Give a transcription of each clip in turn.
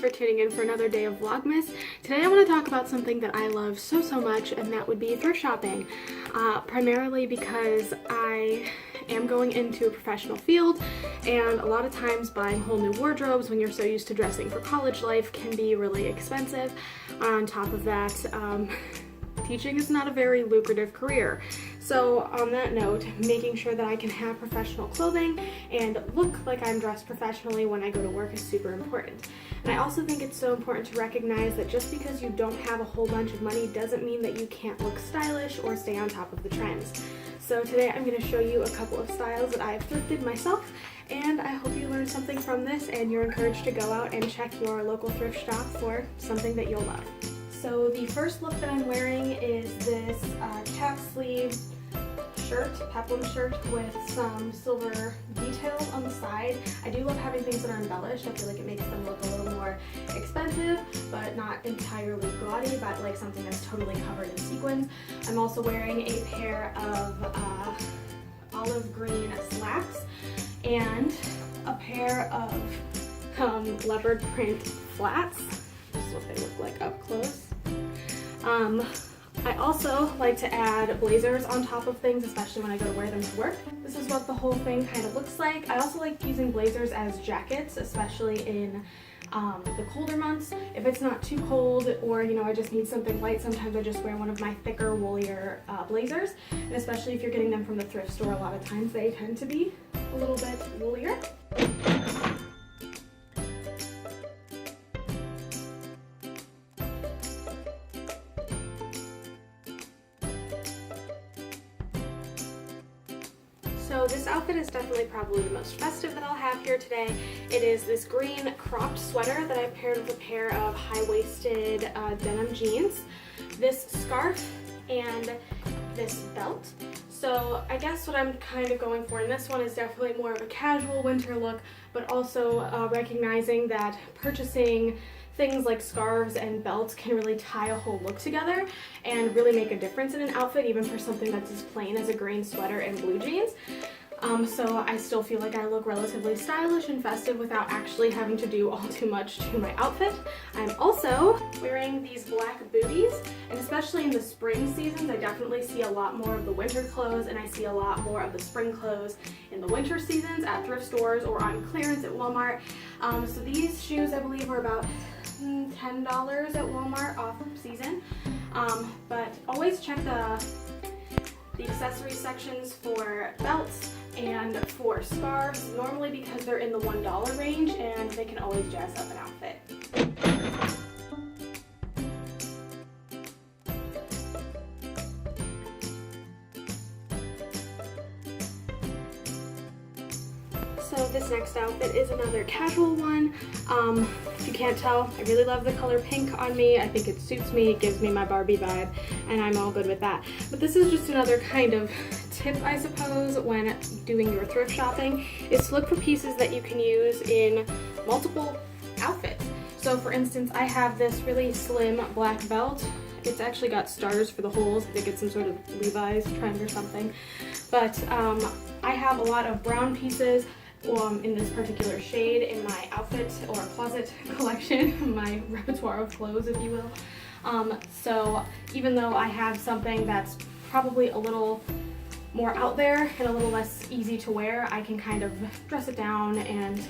for tuning in for another day of Vlogmas. Today I want to talk about something that I love so much, and that would be thrift shopping. Primarily because I am going into a professional field, and a lot of times buying whole new wardrobes when you're so used to dressing for college life can be really expensive. On top of that, teaching is not a very lucrative career. So on that note, making sure that I can have professional clothing and look like I'm dressed professionally when I go to work is super important. And I also think it's so important to recognize that just because you don't have a whole bunch of money doesn't mean that you can't look stylish or stay on top of the trends. So today I'm going to show you a couple of styles that I've thrifted myself, and I hope you learned something from this and you're encouraged to go out and check your local thrift shop for something that you'll love. So the first look that I'm wearing is this cap sleeve shirt, peplum shirt with some silver details on the side. I do love having things that are embellished. I feel like it makes them look a little more expensive, but not entirely gaudy, but like something that's totally covered in sequins. I'm also wearing a pair of olive green slacks and a pair of leopard print flats. This is what they look like up close. I also like to add blazers on top of things, especially when I go to wear them to work. This is what the whole thing kind of looks like. I also like using blazers as jackets, especially in the colder months. If it's not too cold, or I just need something light, sometimes I just wear one of my thicker, woolier blazers. And especially if you're getting them from the thrift store, a lot of times they tend to be a little bit woolier. So this outfit is definitely probably the most festive that I'll have here today. It is this green cropped sweater that I paired with a pair of high-waisted denim jeans, this scarf, and this belt. So I guess what I'm kind of going for in this one is definitely more of a casual winter look, but also recognizing that purchasing things like scarves and belts can really tie a whole look together and really make a difference in an outfit, even for something that's as plain as a green sweater and blue jeans. So I still feel like I look relatively stylish and festive without actually having to do all too much to my outfit. I'm also wearing these black booties, and especially in the spring seasons, I definitely see a lot more of the winter clothes, and I see a lot more of the spring clothes in the winter seasons at thrift stores or on clearance at Walmart. So these shoes, I believe, were about $10 at Walmart off season, but always check the accessory sections for belts and for scarves, normally because they're in the $1 range and they can always jazz up an outfit. So this next outfit is another casual one. If you can't tell, I really love the color pink on me. I think it suits me, it gives me my Barbie vibe, and I'm all good with that. But this is just another kind of tip, I suppose, when doing your thrift shopping, is to look for pieces that you can use in multiple outfits. So for instance, I have this really slim black belt. It's actually got stars for the holes. I think it's some sort of Levi's trend or something. But I have a lot of brown pieces in this particular shade in my outfit or closet collection, my repertoire of clothes, if you will. So even though I have something that's probably a little more out there and a little less easy to wear, I can kind of dress it down and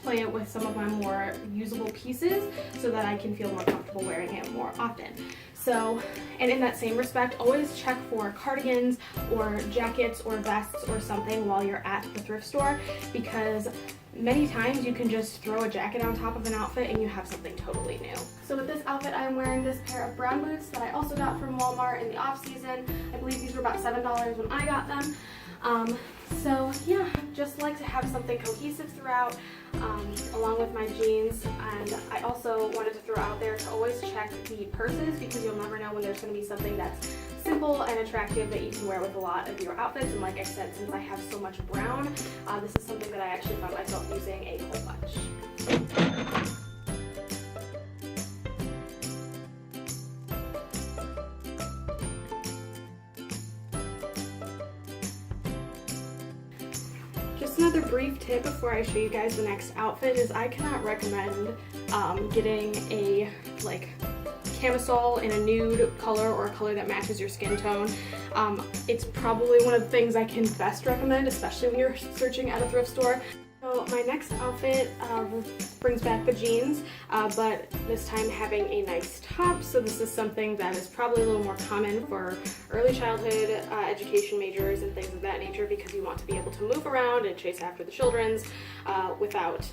play it with some of my more usable pieces so that I can feel more comfortable wearing it more often. So, and in that same respect, always check for cardigans or jackets or vests or something while you're at the thrift store, because many times you can just throw a jacket on top of an outfit and you have something totally new. So with this outfit, I'm wearing this pair of brown boots that I also got from Walmart in the off-season. I believe these were about $7 when I got them. So yeah, just like to have something cohesive throughout, along with my jeans. And I also wanted to throw out there to always check the purses, because you'll never know when there's going to be something that's simple and attractive that you can wear with a lot of your outfits. And like I said, since I have so much brown, this is something that I actually found myself using a whole bunch. Just another brief tip before I show you guys the next outfit is I cannot recommend getting a like camisole in a nude color or a color that matches your skin tone. It's probably one of the things I can best recommend, especially when you're searching at a thrift store. So my next outfit brings back the jeans, but this time having a nice top. So this is something that is probably a little more common for early childhood education majors and things of that nature, because you want to be able to move around and chase after the children's without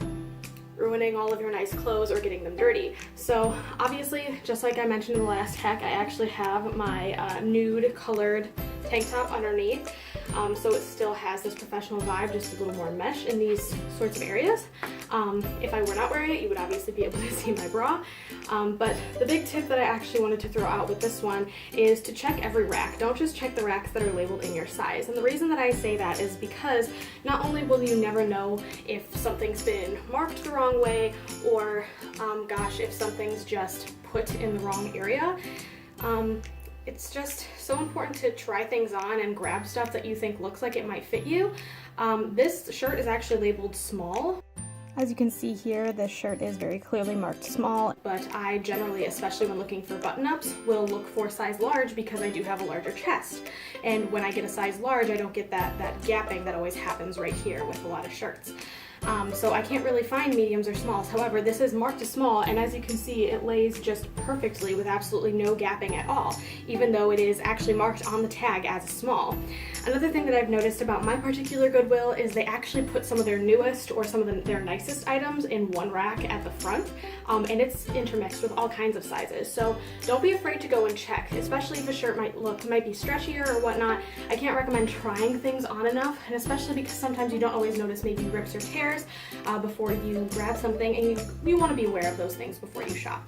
ruining all of your nice clothes or getting them dirty. So obviously, just like I mentioned in the last hack, I actually have my nude colored tank top underneath. So it still has this professional vibe, just a little more mesh in these sorts of areas. If I were not wearing it, you would obviously be able to see my bra. But the big tip that I actually wanted to throw out with this one is to check every rack. Don't just check the racks that are labeled in your size. And the reason that I say that is because not only will you never know if something's been marked the wrong way, or gosh, if something's just put in the wrong area, it's just so important to try things on and grab stuff that you think looks like it might fit you. This shirt is actually labeled small. As you can see here, this shirt is very clearly marked small, but I generally, especially when looking for button-ups, will look for size large because I do have a larger chest. And when I get a size large, I don't get that gapping that always happens right here with a lot of shirts. So I can't really find mediums or smalls. However, this is marked as small, and as you can see, it lays just perfectly with absolutely no gapping at all, even though it is actually marked on the tag as a small. Another thing that I've noticed about my particular Goodwill is they actually put some of their newest or some of their nicest items in one rack at the front, and it's intermixed with all kinds of sizes. So don't be afraid to go and check, especially if a shirt might be stretchier or whatnot. I can't recommend trying things on enough, and especially because sometimes you don't always notice maybe rips or tears before you grab something, and you want to be aware of those things before you shop.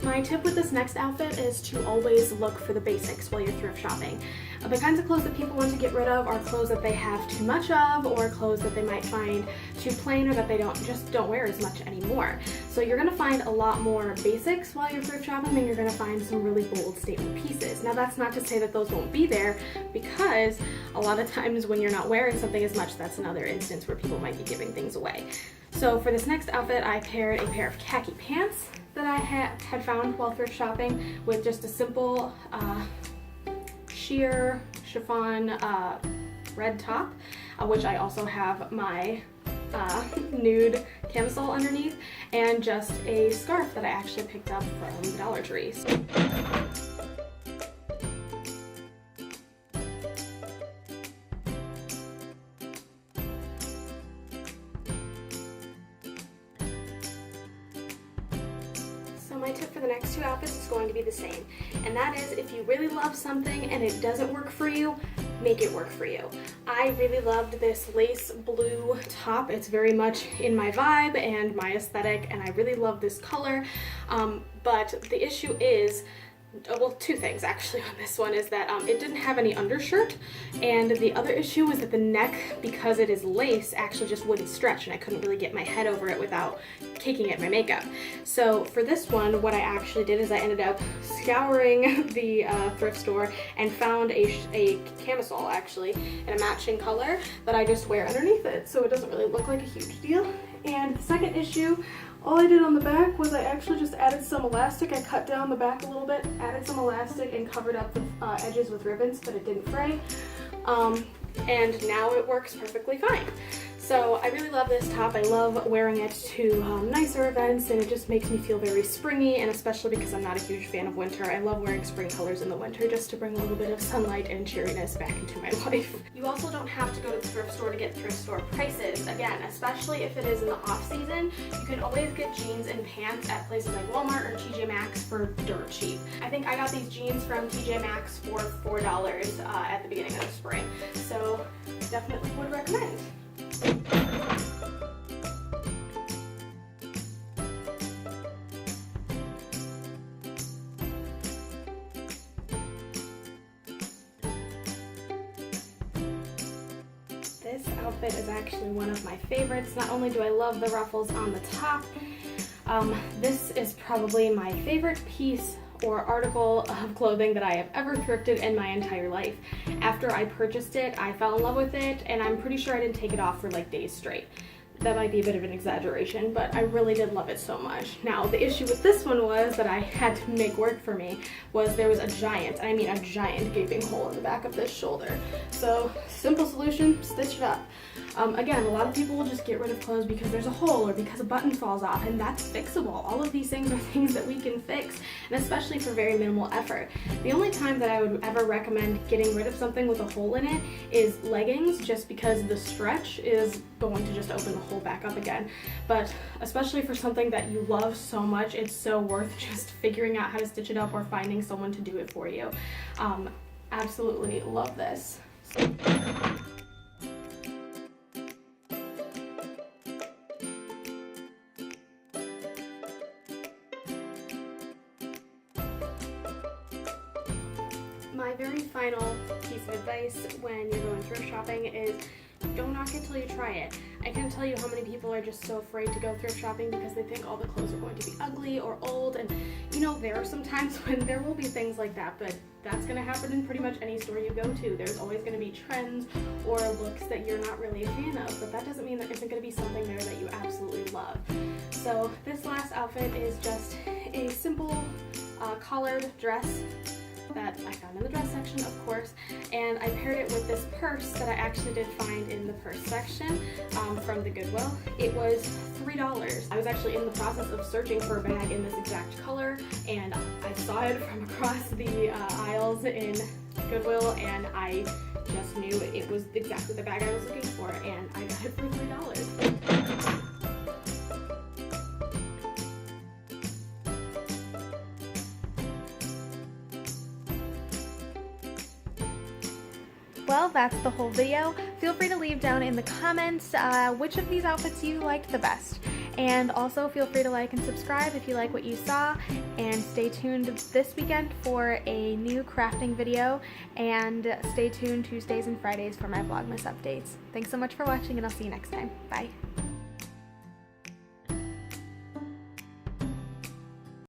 My tip with this next outfit is to always look for the basics while you're thrift shopping. The kinds of clothes that people want to get rid of are clothes that they have too much of, or clothes that they might find too plain, or that they don't wear as much anymore. So you're going to find a lot more basics while you're thrift shopping, and you're going to find some really bold statement pieces. Now that's not to say that those won't be there, because a lot of times when you're not wearing something as much, that's another instance where people might be giving things away. So for this next outfit, I paired a pair of khaki pants that I had found while thrift shopping with just a simple sheer chiffon red top, which I also have my nude camisole underneath, and just a scarf that I actually picked up from Dollar Tree. So my tip for the next two outfits is going to be the same, and that is, if you really love something and it doesn't work for you, make it work for you. I really loved this lace blue top. It's very much in my vibe and my aesthetic, and I really love this color, but the issue is, well, two things actually on this one, is that it didn't have any undershirt, and the other issue was that the neck, because it is lace, actually just wouldn't stretch, and I couldn't really get my head over it without caking at my makeup. So for this one, what I actually did is I ended up scouring the thrift store and found a camisole actually in a matching color that I just wear underneath it, so it doesn't really look like a huge deal. And the second issue, all I did on the back was I actually just added some elastic. I cut down the back a little bit, added some elastic, and covered up the edges with ribbons, but it didn't fray. And now it works perfectly fine. So I really love this top. I love wearing it to nicer events, and it just makes me feel very springy, and especially because I'm not a huge fan of winter, I love wearing spring colors in the winter just to bring a little bit of sunlight and cheeriness back into my life. You also don't have to go to the thrift store to get thrift store prices. Again, especially if it is in the off season, you can always get jeans and pants at places like Walmart or TJ Maxx for dirt cheap. I think I got these jeans from TJ Maxx for $4 at the beginning of the spring, so definitely would recommend. This outfit is actually one of my favorites. Not only do I love the ruffles on the top, this is probably my favorite piece or article of clothing that I have ever thrifted in my entire life. After I purchased it, I fell in love with it, and I'm pretty sure I didn't take it off for like days straight. That might be a bit of an exaggeration, but I really did love it so much. Now, the issue with this one was that I had to make work for me, was there was a giant, I mean a giant gaping hole in the back of this shoulder. So, simple solution, stitch it up. Again, a lot of people will just get rid of clothes because there's a hole or because a button falls off, and that's fixable. All of these things are things that we can fix, and especially for very minimal effort. The only time that I would ever recommend getting rid of something with a hole in it is leggings, just because the stretch is going to just open the hole back up again. But especially for something that you love so much, it's so worth just figuring out how to stitch it up or finding someone to do it for you. Absolutely love this. My very final piece of advice when you're going thrift shopping is don't knock it till you try it. I can't tell you how many people are just so afraid to go thrift shopping because they think all the clothes are going to be ugly or old, and you know, there are some times when there will be things like that, but that's going to happen in pretty much any store you go to. There's always going to be trends or looks that you're not really a fan of, but that doesn't mean there isn't going to be something there that you absolutely love. So this last outfit is just a simple collared dress that I found in the dress section, of course, and I paired it with this purse that I actually did find in the purse section from the Goodwill. It was $3. I was actually in the process of searching for a bag in this exact color, and I saw it from across the aisles in Goodwill, and I just knew it was exactly the bag I was looking for, and I got it for $3. Well, that's the whole video. Feel free to leave down in the comments which of these outfits you liked the best. And also feel free to like and subscribe if you like what you saw. And stay tuned this weekend for a new crafting video. And stay tuned Tuesdays and Fridays for my Vlogmas updates. Thanks so much for watching, and I'll see you next time. Bye.